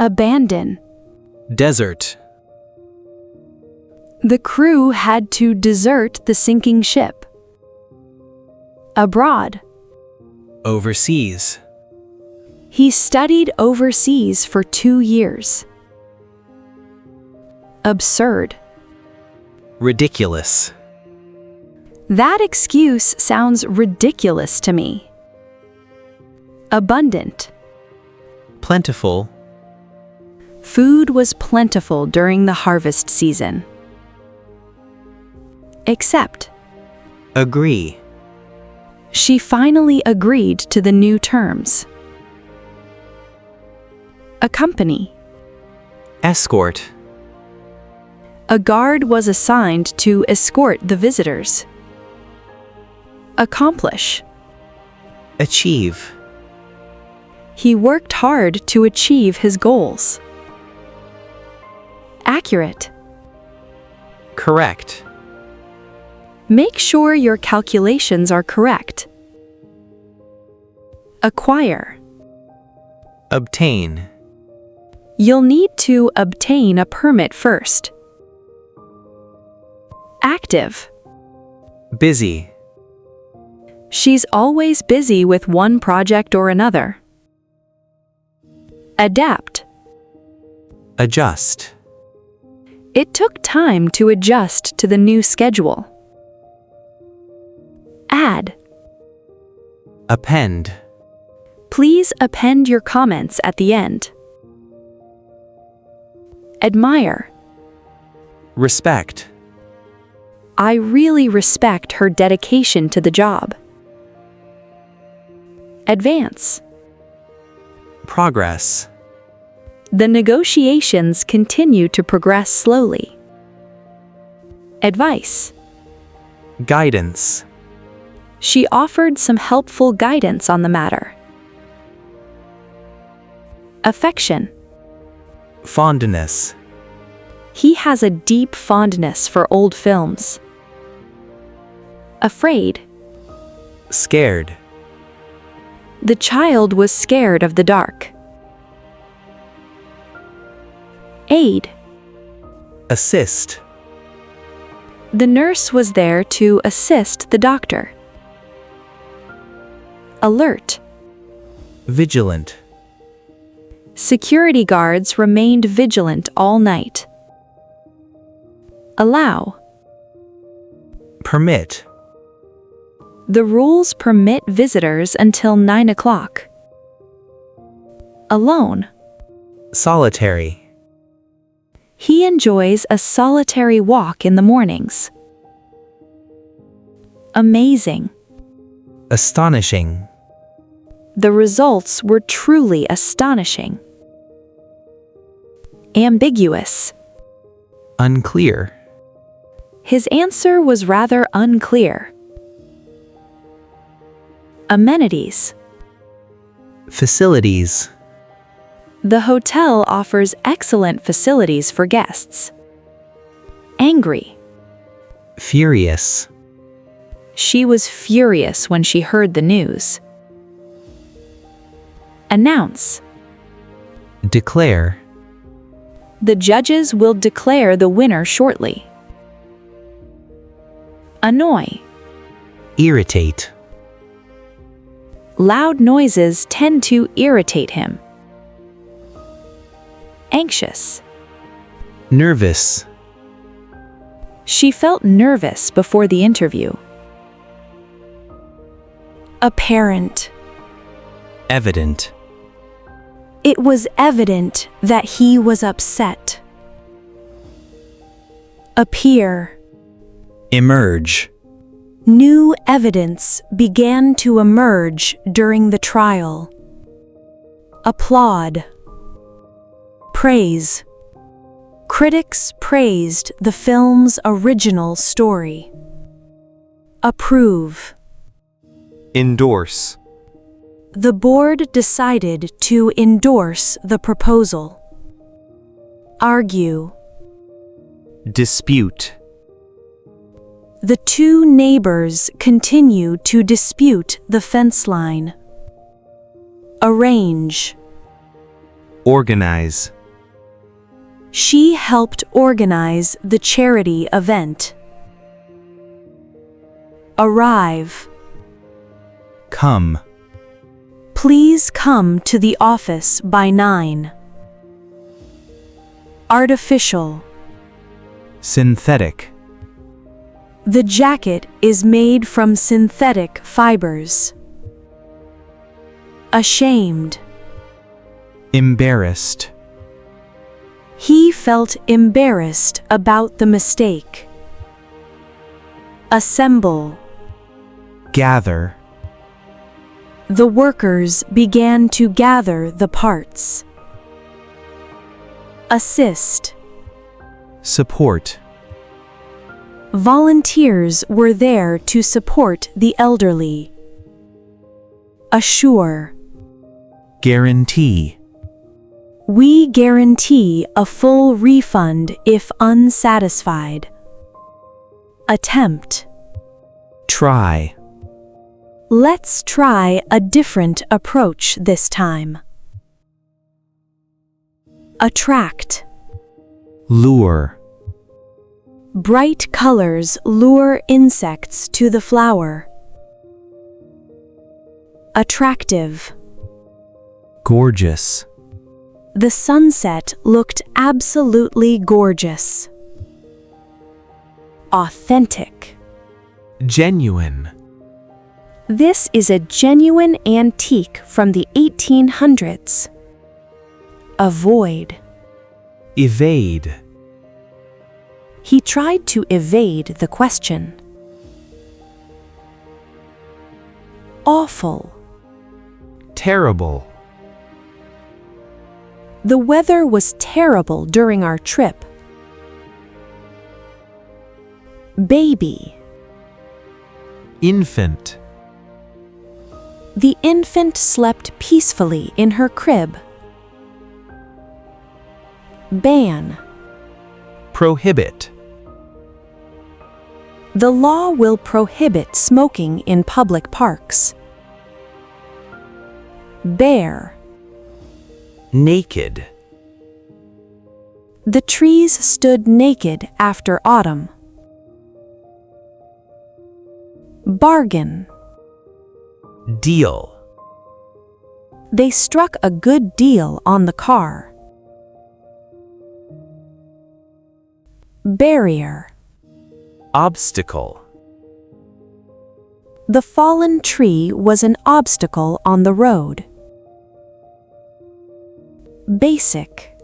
Abandon. Desert. The crew had to desert the sinking ship. Abroad. Overseas. He studied overseas for 2 years. Absurd. Ridiculous. That excuse sounds ridiculous to me. Abundant. Plentiful. Food was plentiful during the harvest season. Accept. Agree. She finally agreed to the new terms. Accompany. Escort. A guard was assigned to escort the visitors. Accomplish. Achieve. He worked hard to achieve his goals. Accurate. Correct. Make sure your calculations are correct. Acquire. Obtain. You'll need to obtain a permit first. Active. Busy. She's always busy with one project or another. Adapt. Adjust. It took time to adjust to the new schedule. Add. Append. Please append your comments at the end. Admire. Respect. I really respect her dedication to the job. Advance. Progress. The negotiations continue to progress slowly. Advice. Guidance. She offered some helpful guidance on the matter. Affection. Fondness. He has a deep fondness for old films. Afraid. Scared. The child was scared of the dark. Aid. Assist. The nurse was there to assist the doctor. Alert. Vigilant. Security guards remained vigilant all night. Allow. Permit. The rules permit visitors until 9 o'clock. Alone. Solitary. He enjoys a solitary walk in the mornings. Amazing. Astonishing. The results were truly astonishing. Ambiguous. Unclear. His answer was rather unclear. Amenities. Facilities. The hotel offers excellent facilities for guests. Angry. Furious. She was furious when she heard the news. Announce. Declare. The judges will declare the winner shortly. Annoy. Irritate. Loud noises tend to irritate him. Anxious. Nervous. She felt nervous before the interview. Apparent. Evident. It was evident that he was upset. Appear. Emerge. New evidence began to emerge during the trial. Applaud. Praise. Critics praised the film's original story. Approve. Endorse. The board decided to endorse the proposal. Argue. Dispute. The two neighbors continue to dispute the fence line. Arrange. Organize. She helped organize the charity event. Arrive. Come. Please come to the office by 9. Artificial. Synthetic. The jacket is made from synthetic fibers. Ashamed. Embarrassed. He felt embarrassed about the mistake. Assemble. Gather. The workers began to gather the parts. Assist. Support. Volunteers were there to support the elderly. Assure. Guarantee. We guarantee a full refund if unsatisfied. Attempt. Try. Let's try a different approach this time. Attract. Lure. Bright colors lure insects to the flower. Attractive. Gorgeous. The sunset looked absolutely gorgeous. Authentic. Genuine. This is a genuine antique from the 1800s. Avoid. Evade. He tried to evade the question. Awful. Terrible. The weather was terrible during our trip. Baby. Infant. The infant slept peacefully in her crib. Ban. Prohibit. The law will prohibit smoking in public parks. Bare. Naked. The trees stood naked after autumn. Bargain. Deal. They struck a good deal on the car. Barrier. Obstacle. The fallen tree was an obstacle on the road. Basic.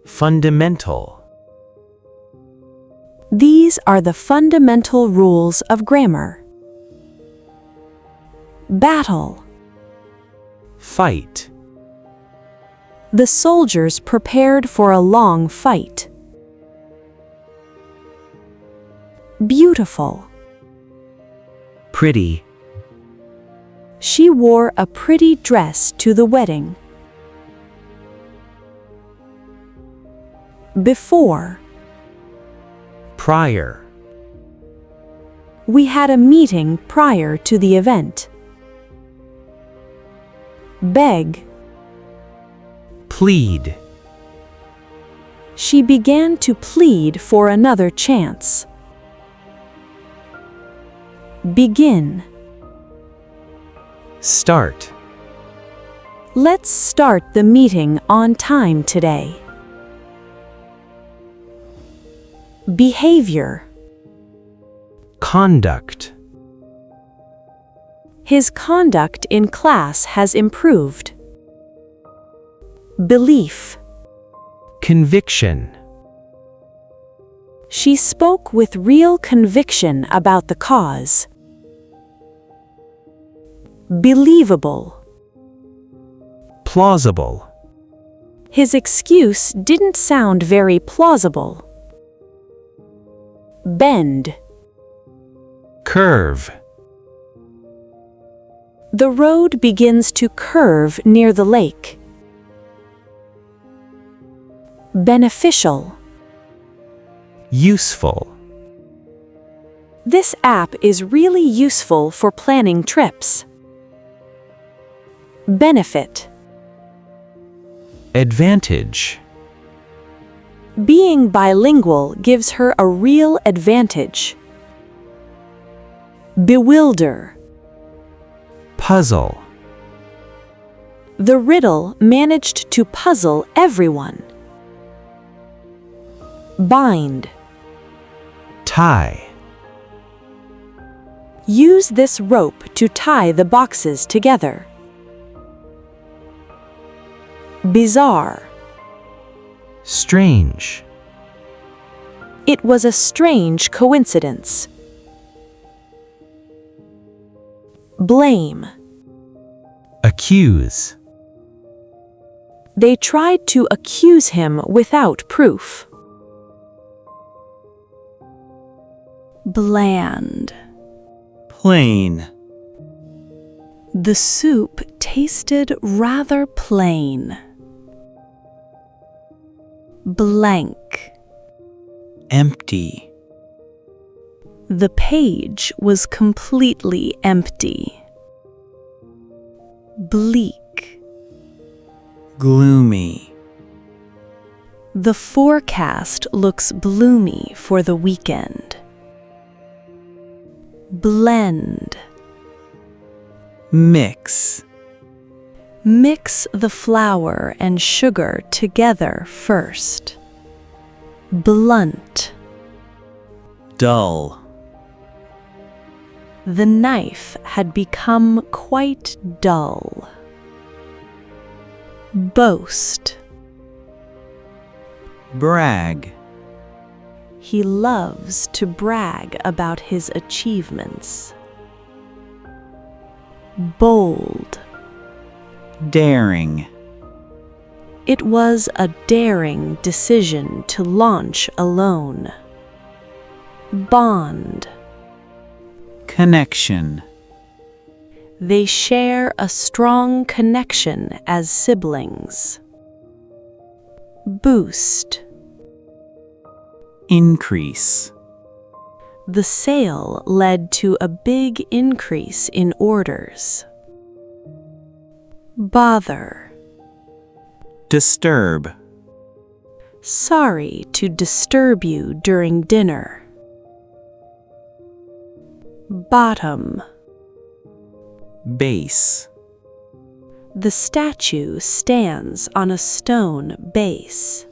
Fundamental. These are the fundamental rules of grammar. Battle. Fight. The soldiers prepared for a long fight. Beautiful. Pretty. She wore a pretty dress to the wedding. Before. Prior. We had a meeting prior to the event. Beg. Plead. She began to plead for another chance. Begin. Start. Let's start the meeting on time today. Behavior. Conduct. His conduct in class has improved. Belief. Conviction. She spoke with real conviction about the cause. Believable. Plausible. His excuse didn't sound very plausible. Bend. Curve. The road begins to curve near the lake. Beneficial. Useful. This app is really useful for planning trips. Benefit. Advantage. Being bilingual gives her a real advantage. Bewilder. Puzzle. The riddle managed to puzzle everyone. Bind. Tie. Use this rope to tie the boxes together. Bizarre. Strange. It was a strange coincidence. Blame. Accuse. They tried to accuse him without proof. Bland. Plain. The soup tasted rather plain. Blank. Empty. The page was completely empty. Bleak. Gloomy. The forecast looks gloomy for the weekend. Blend. Mix. Mix the flour and sugar together first. Blunt. Dull. The knife had become quite dull. Boast. Brag. He loves to brag about his achievements. Bold. Daring. It was a daring decision to launch alone. Bond. Connection. They share a strong connection as siblings. Boost. Increase. The sale led to a big increase in orders. Bother. Disturb. Sorry to disturb you during dinner. Bottom. Base. The statue stands on a stone base.